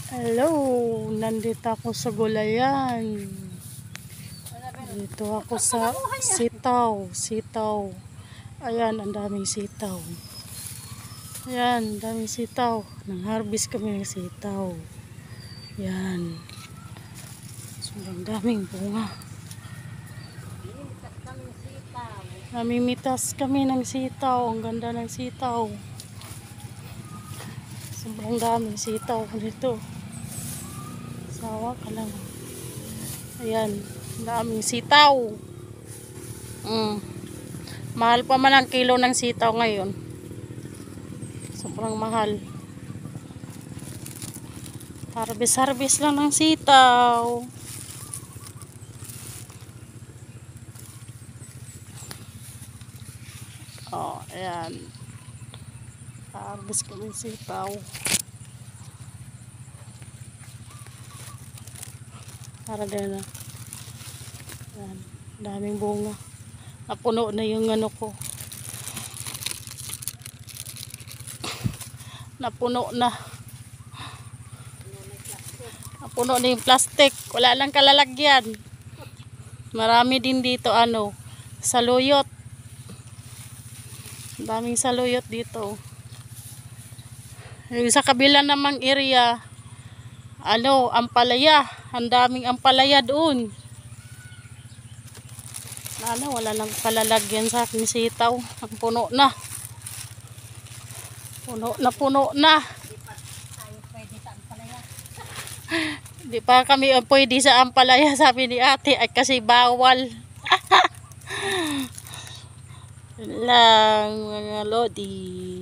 Hello, nandito ako sa gulayan. Dito ako sa sitaw. Ayan, ang daming sitaw. Ayan, ang daming sitaw. Nang-harvest kami ng sitaw. Ayan. Sobrang daming bunga. Namimitas kami ng sitaw. Ang ganda ng sitaw. Sobrang daming sitaw dito. Sawa ka lang. Ayan, daming sitaw. Mahal pa man ang kilo ng sitaw ngayon. Sobrang mahal. Harvest lang ng sitaw. Oh, ayan. Harvest kami ng sitaw. Para din na. Ayan, daming bunga. Napuno na yung ano ko. Napuno na yung plastic. Wala lang kalalagyan. Marami din dito saluyot. Daming saluyot dito. Yung sa kabila namang area, ampalaya. Ang daming ampalaya doon. Wala lang kalalagyan sa aking sitaw. Ang puno na. Puno na. Di pa kami pwede sa ampalaya, sabi ni ate, ay kasi bawal. Lang mga lodi.